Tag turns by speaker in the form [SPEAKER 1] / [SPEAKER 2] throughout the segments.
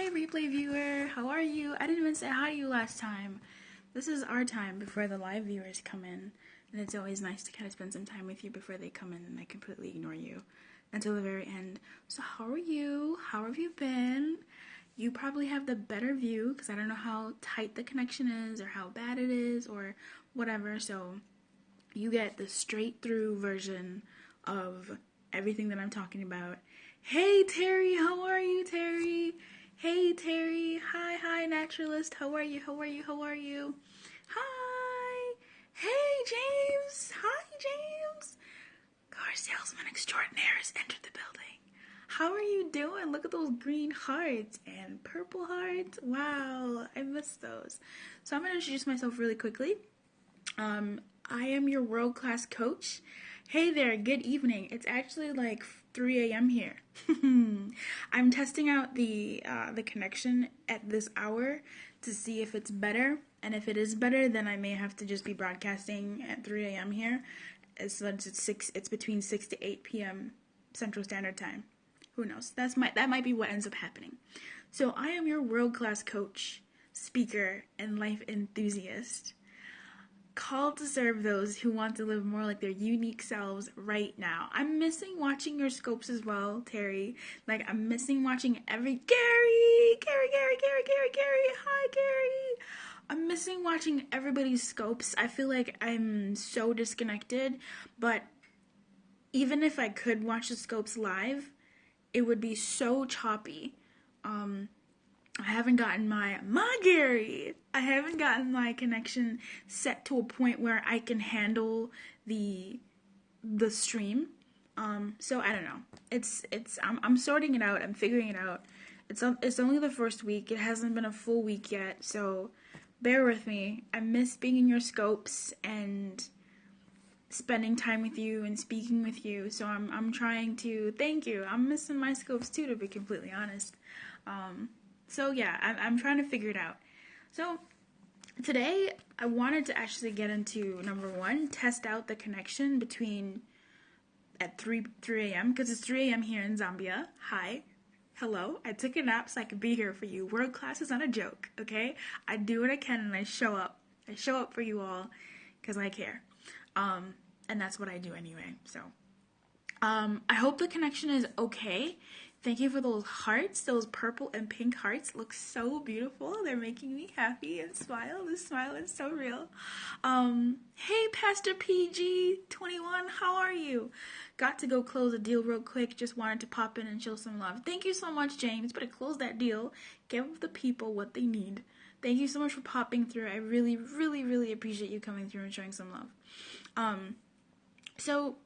[SPEAKER 1] Hi, replay viewer. How are you? I didn't even say hi to you last time. This is our time before the live viewers come in, and it's always nice to kind of spend some time with you before they come in and I completely ignore you until the very end. So how are you? How have you been? You probably have the better view because I don't know how tight the connection is or how bad it is or whatever, so you get the straight through version of everything that I'm talking about. Hey Terry, how are you, Terry? Hey Terry, hi naturalist, how are you? Hi, hey James, hi James. Car salesman extraordinaire has entered the building. How are you doing? Look at those green hearts and purple hearts. Wow, I missed those. So I'm going to introduce myself really quickly. I am your world-class coach. Hey there, good evening. It's actually like 3 a.m. here. I'm testing out the connection at this hour to see if it's better. And if it is better, then I may have to just be broadcasting at 3 a.m. here. It's between 6 to 8 p.m. Central Standard Time. Who knows? That might be what ends up happening. So I am your world-class coach, speaker, and life enthusiast, called to serve those who want to live more like their unique selves right now. I'm missing watching your scopes as well, Terry. Like, I'm missing watching Gary. Hi, Gary. I'm missing watching everybody's scopes. I feel like I'm so disconnected, but even if I could watch the scopes live, it would be so choppy. I haven't gotten my Gary. I haven't gotten my connection set to a point where I can handle the stream. So I don't know. I'm sorting it out. I'm figuring it out. It's only the first week. It hasn't been a full week yet, so bear with me. I miss being in your scopes and spending time with you and speaking with you. So I'm trying to thank you. I'm missing my scopes too, to be completely honest. So yeah, I'm trying to figure it out. So today I wanted to actually get into number one, test out the connection between at 3 a.m. because it's 3 a.m. here in Zambia. Hi. Hello. I took a nap so I could be here for you. World class is not a joke, okay? I do what I can and I show up. I show up for you all because I care. And that's what I do anyway. So I hope the connection is okay. Thank you for those hearts. Those purple and pink hearts look so beautiful. They're making me happy and smile. This smile is so real. Hey, Pastor PG21, how are you? Got to go close a deal real quick. Just wanted to pop in and show some love. Thank you so much, James. Better close that deal. Give the people what they need. Thank you so much for popping through. I really, really, really appreciate you coming through and showing some love. So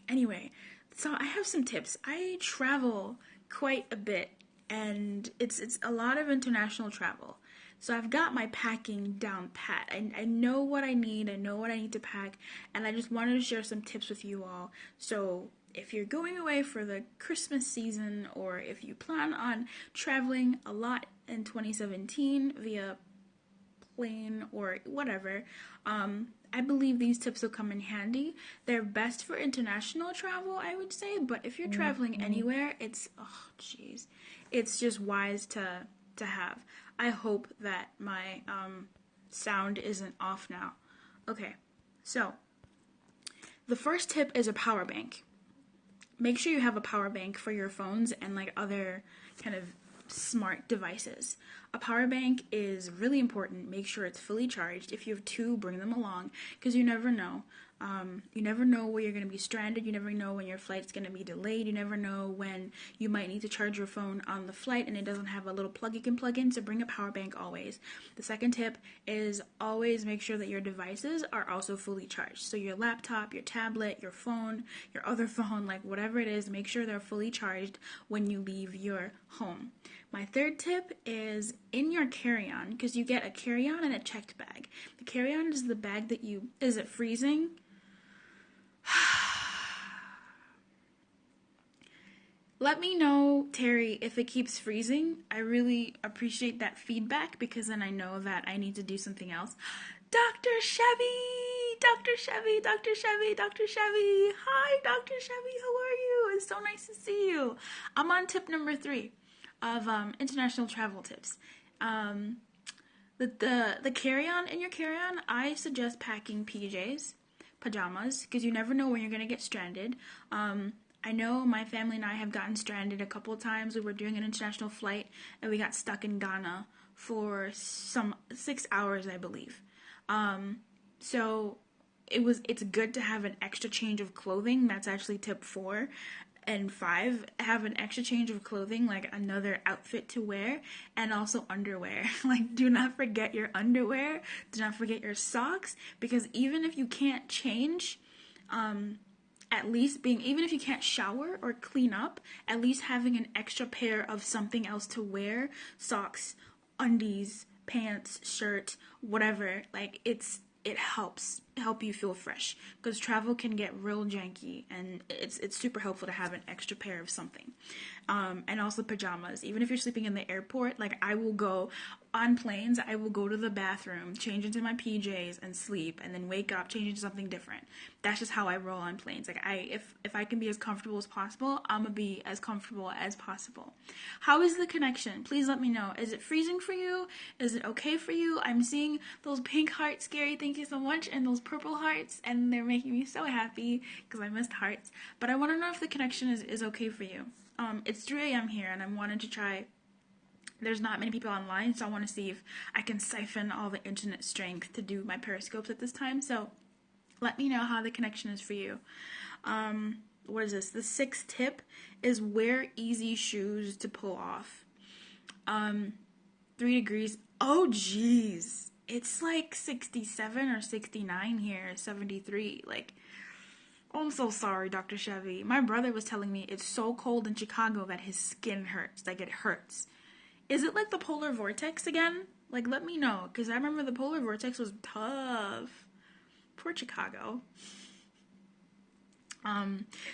[SPEAKER 1] anyway, so I have some tips. I travel quite a bit, and it's a lot of international travel. So I've got my packing down pat. I know what I need. I know what I need to pack, and I just wanted to share some tips with you all. So if you're going away for the Christmas season, or if you plan on traveling a lot in 2017 via plane or whatever, I believe these tips will come in handy. They're best for international travel, I would say, but if you're traveling anywhere, it's just wise to have. I hope that my sound isn't off now. Okay, so the first tip is a power bank. Make sure you have a power bank for your phones and like other kind of smart devices. A power bank is really important. Make sure it's fully charged. If you have two, bring them along because you never know. You never know where you're going to be stranded. You never know when your flight's going to be delayed. You never know when you might need to charge your phone on the flight and it doesn't have a little plug you can plug in, so bring a power bank always. The second tip is always make sure that your devices are also fully charged. So your laptop, your tablet, your phone, your other phone, like whatever it is, make sure they're fully charged when you leave your home. My third tip is in your carry-on, because you get a carry-on and a checked bag. The carry-on is the bag that is it freezing? Let me know, Terry, if it keeps freezing. I really appreciate that feedback because then I know that I need to do something else. Dr. Chevy! Dr. Chevy! Dr. Chevy! Dr. Chevy! Hi, Dr. Chevy, how are you? It's so nice to see you. I'm on tip number 3. of international travel tips. The carry-on in your carry-on, I suggest packing pajamas, because you never know when you're gonna get stranded. I know my family and I have gotten stranded a couple of times. We were doing an international flight and we got stuck in Ghana for some 6 hours, I believe. So it's good to have an extra change of clothing. That's actually tip 4 and 5. Have an extra change of clothing, like another outfit to wear, and also underwear. Like, do not forget your underwear. Do not forget your socks, because even if you can't change, even if you can't shower or clean up, at least having an extra pair of something else to wear, socks, undies, pants, shirt, whatever, like it helps help you feel fresh, because travel can get real janky, and it's super helpful to have an extra pair of something. And also pajamas. Even if you're sleeping in the airport, like I will go on planes, I will go to the bathroom, change into my PJs and sleep, and then wake up, change into something different. That's just how I roll on planes. Like if I can be as comfortable as possible, I'm gonna be as comfortable as possible. How is the connection? Please let me know. Is it freezing for you? Is it okay for you? I'm seeing those pink hearts, Scary, thank you so much, and those purple hearts, and they're making me so happy because I missed hearts. But I want to know if the connection is okay for you. It's 3 a.m. here, and I wanted to try. There's not many people online, so I want to see if I can siphon all the internet strength to do my periscopes at this time. So let me know how the connection is for you. What is this? The 6th tip is wear easy shoes to pull off. 3 degrees. Oh, geez. It's like 67 or 69 here, 73. Like, oh, I'm so sorry, Dr. Chevy. My brother was telling me it's so cold in Chicago that his skin hurts. Like, it hurts. Is it like the polar vortex again? Like, let me know, because I remember the polar vortex was tough. Poor Chicago.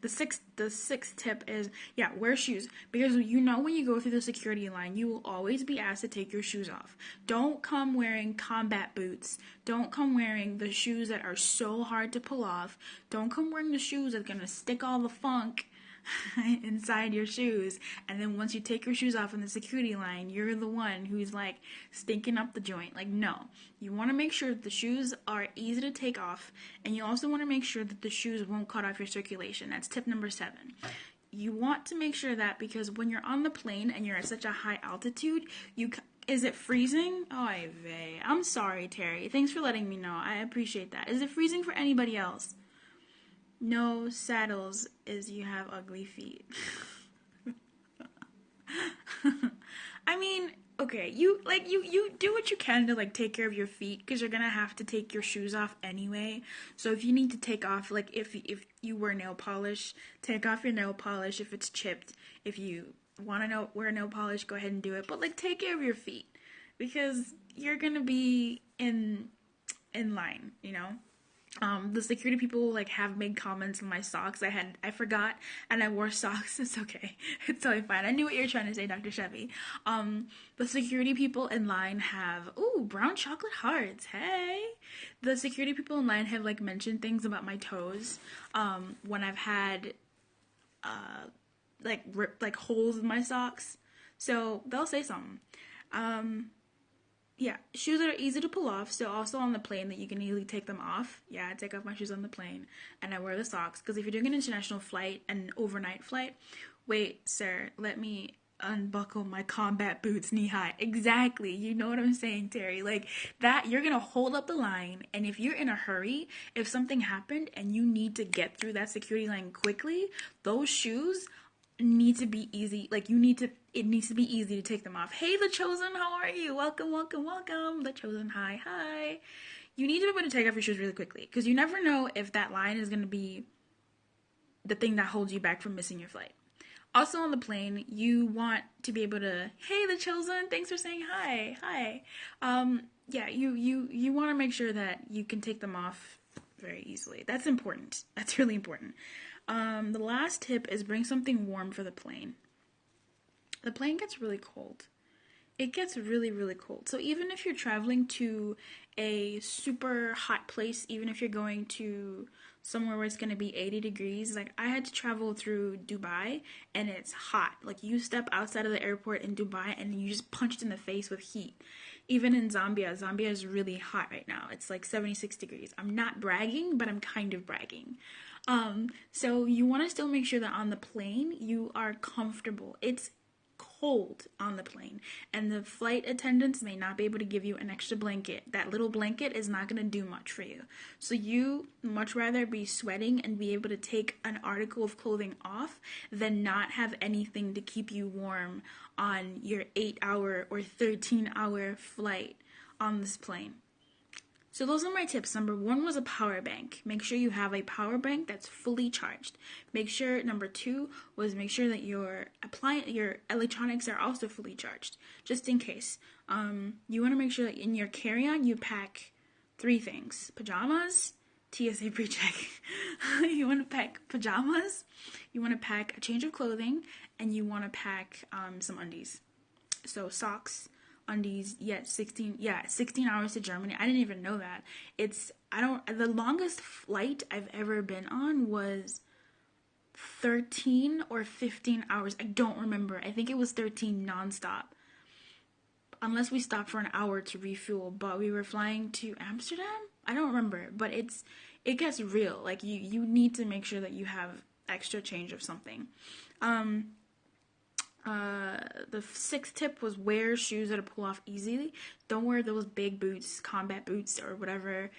[SPEAKER 1] The sixth tip is, wear shoes, because you know when you go through the security line, you will always be asked to take your shoes off. Don't come wearing combat boots. Don't come wearing the shoes that are so hard to pull off. Don't come wearing the shoes that are gonna stick all the funk inside your shoes, and then once you take your shoes off in the security line, you're the one who's like stinking up the joint. Like, no, you want to make sure that the shoes are easy to take off, and you also want to make sure that the shoes won't cut off your circulation. That's tip number 7. You want to make sure that, because when you're on the plane and you're at such a high altitude, is it freezing? Oy vey. I'm sorry, Terry. Thanks for letting me know. I appreciate that. Is it freezing for anybody else? No saddles is you have ugly feet. I mean, okay, you do what you can to like take care of your feet, because you're gonna have to take your shoes off anyway. So if you need to take off, like if you wear nail polish, take off your nail polish if it's chipped. If you want to wear nail polish, go ahead and do it. But like, take care of your feet, because you're gonna be in line, you know. The security people like have made comments on my socks. I forgot, and I wore socks. It's okay. It's totally fine. I knew what you were trying to say, Dr. Chevy. The security people in line have, brown chocolate hearts. Hey! The security people in line have like mentioned things about my toes, when I've had, like holes in my socks. So they'll say something. Shoes that are easy to pull off, so also on the plane that you can easily take them off. I take off my shoes on the plane, and I wear the socks, because if you're doing an international flight, an overnight flight, wait, sir, let me unbuckle my combat boots knee-high. Exactly, you know what I'm saying, Terry. Like, that, you're gonna hold up the line, and if you're in a hurry, if something happened, and you need to get through that security line quickly, those shoes need to be easy. Like, it needs to be easy to take them off. Hey, The Chosen, how are you? Welcome, welcome, welcome. The Chosen, hi. You need to be able to take off your shoes really quickly, because you never know if that line is going to be the thing that holds you back from missing your flight. Also on the plane, you want to be able to, hey, The Chosen, thanks for saying hi. You want to make sure that you can take them off very easily. That's important. That's really important. The last tip is bring something warm for the plane. The plane gets really cold. It gets really, really cold. So even if you're traveling to a super hot place, even if you're going to somewhere where it's going to be 80 degrees, like I had to travel through Dubai and it's hot. Like you step outside of the airport in Dubai and you just punched in the face with heat. Even in Zambia, Zambia is really hot right now. It's like 76 degrees. I'm not bragging, but I'm kind of bragging. So you want to still make sure that on the plane you are comfortable. It's cold on the plane, and the flight attendants may not be able to give you an extra blanket. That little blanket is not going to do much for you. So you much rather be sweating and be able to take an article of clothing off than not have anything to keep you warm on your 8-hour or 13-hour flight on this plane. So those are my tips. Number 1 was a power bank. Make sure you have a power bank that's fully charged. Number 2 was make sure that your electronics are also fully charged, just in case. You want to make sure that in your carry-on you pack 3 things: pajamas, TSA pre-check. You want to pack pajamas, you want to pack a change of clothing, and you want to pack some undies. So socks, undies, 16 hours to Germany. I didn't even know that. The longest flight I've ever been on was 13 or 15 hours. I don't remember. I think it was 13 nonstop. Unless we stopped for an hour to refuel, but we were flying to Amsterdam? I don't remember, but it gets real. Like you need to make sure that you have extra change of something. The 6th tip was wear shoes that pull off easily. Don't wear those big boots, combat boots or whatever,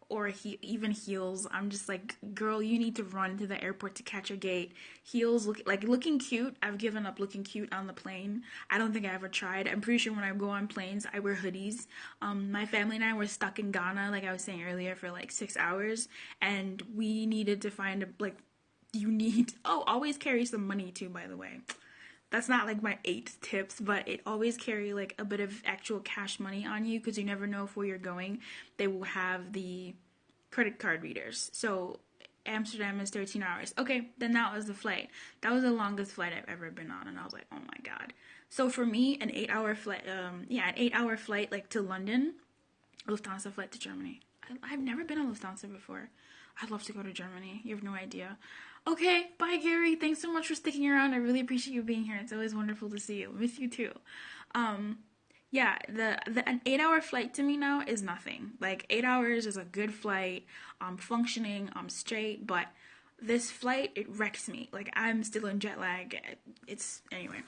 [SPEAKER 1] or even heels. I'm just like, girl, you need to run to the airport to catch a gate. Heels, looking cute. I've given up looking cute on the plane. I don't think I ever tried. I'm pretty sure when I go on planes, I wear hoodies. My family and I were stuck in Ghana, like I was saying earlier, for like 6 hours, and we needed to find always carry some money too, by the way. That's not like my 8 tips, but it always carry like a bit of actual cash money on you, because you never know if where you're going they will have the credit card readers. So Amsterdam is 13 hours. Okay, then that was the flight. That was the longest flight I've ever been on, and I was like, oh my god. So for me, an 8-hour flight, an 8-hour flight like to London, Lufthansa flight to Germany. I've never been on Lufthansa before. I'd love to go to Germany. You have no idea. Okay, bye, Gary. Thanks so much for sticking around. I really appreciate you being here. It's always wonderful to see you. Miss you too. An 8-hour flight to me now is nothing. Like 8 hours is a good flight. I'm functioning. I'm straight. But this flight, it wrecks me. Like I'm still in jet lag. Anyway.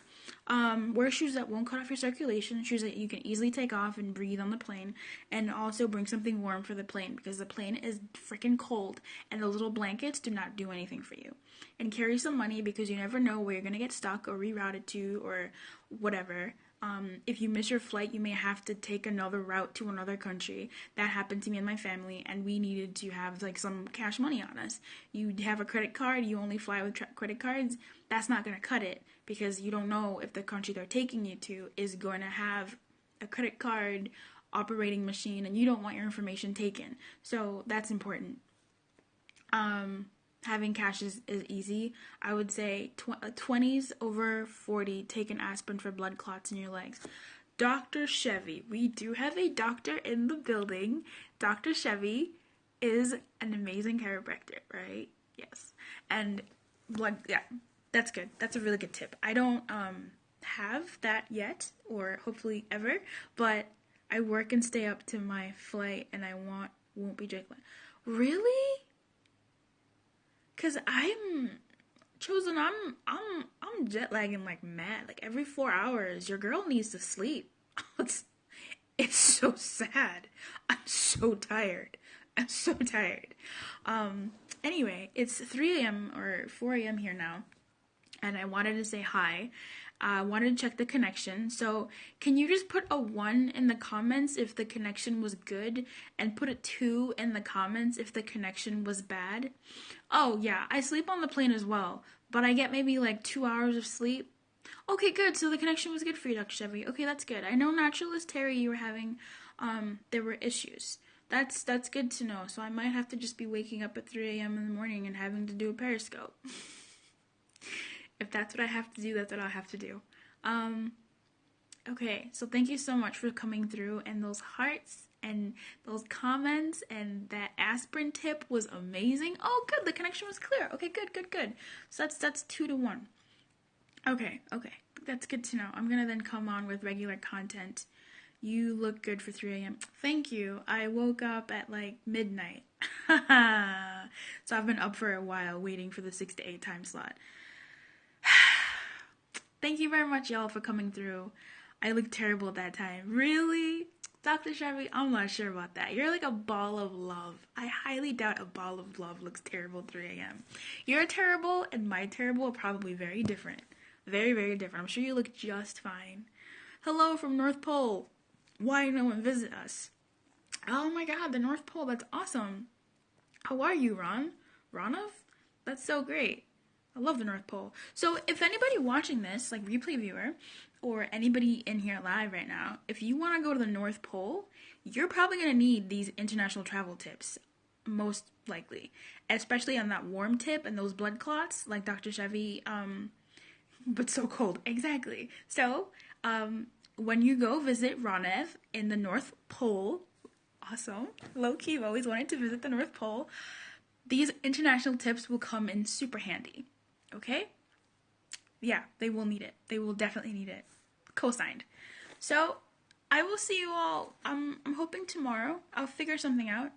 [SPEAKER 1] Wear shoes that won't cut off your circulation, shoes that you can easily take off and breathe on the plane, and also bring something warm for the plane, because the plane is freaking cold and the little blankets do not do anything for you. And carry some money, because you never know where you're going to get stuck or rerouted to or whatever. If you miss your flight, you may have to take another route to another country. That happened to me and my family, and we needed to have like some cash money on us. You have a credit card, you only fly with credit cards. That's not going to cut it, because you don't know if the country they're taking you to is going to have a credit card operating machine, and you don't want your information taken. So that's important. Having cash is easy. I would say 20s over 40, take an aspirin for blood clots in your legs. Dr. Chevy. We do have a doctor in the building. Dr. Chevy is an amazing chiropractor, right? Yes. And that's good. That's a really good tip. I don't have that yet, or hopefully ever, but I work and stay up to my flight, and I won't be jet lagged. Really? Cause I'm jet lagging like mad. Like every 4 hours, your girl needs to sleep. It's so sad. I'm so tired. Anyway, it's 3 a.m. or 4 a.m. here now, and I wanted to say hi. I wanted to check the connection. So can you just put a 1 in the comments if the connection was good, and put a 2 in the comments if the connection was bad? Oh yeah, I sleep on the plane as well, but I get maybe like 2 hours of sleep. Okay, good. So the connection was good for you, Dr. Chevy. Okay, that's good. I know naturalist Terry, you were having, there were issues. That's good to know. So I might have to just be waking up at 3 a.m. in the morning and having to do a Periscope. If that's what I have to do, that's what I'll have to do. Okay, so thank you so much for coming through, and those hearts and those comments, and that aspirin tip was amazing. Oh, good, the connection was clear. Okay, good, good, good. So that's 2-1. Okay, okay, that's good to know. I'm gonna then come on with regular content. You look good for 3 a.m. Thank you. I woke up at like midnight. So I've been up for a while waiting for the 6 to 8 time slot. Thank you very much, y'all, for coming through. I looked terrible at that time. Really? Dr. Chevy, I'm not sure about that. You're like a ball of love. I highly doubt a ball of love looks terrible at 3 a.m. Your terrible and my terrible are probably very different. Very, very different. I'm sure you look just fine. Hello from North Pole. Why no one visit us? Oh my god, the North Pole. That's awesome. How are you, Ron? Ronov? That's so great. I love the North Pole. So if anybody watching this, like replay viewer, or anybody in here live right now, if you want to go to the North Pole, you're probably going to need these international travel tips, most likely. Especially on that warm tip and those blood clots, like Dr. Chevy, but so cold. Exactly. So, when you go visit Ronev in the North Pole, awesome, low-key, I've always wanted to visit the North Pole, these international tips will come in super handy. Okay? Yeah, they will need it. They will definitely need it. Co-signed. So, I will see you all, I'm hoping tomorrow. I'll figure something out.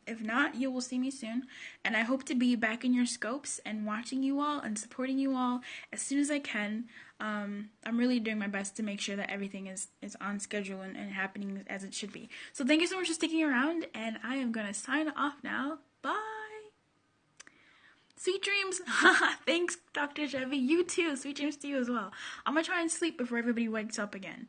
[SPEAKER 1] If not, you will see me soon. And I hope to be back in your scopes and watching you all and supporting you all as soon as I can. I'm really doing my best to make sure that everything is on schedule and happening as it should be. So thank you so much for sticking around, and I am going to sign off now. Bye! Sweet dreams! Thanks, Dr. Chevy. You too. Sweet dreams to you as well. I'm going to try and sleep before everybody wakes up again.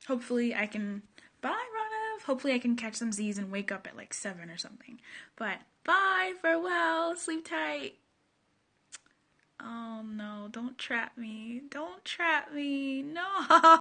[SPEAKER 1] Hopefully I can... Bye, Ronev! Hopefully I can catch some Z's and wake up at like 7 or something. But bye, farewell, sleep tight. Oh no, don't trap me. Don't trap me. No!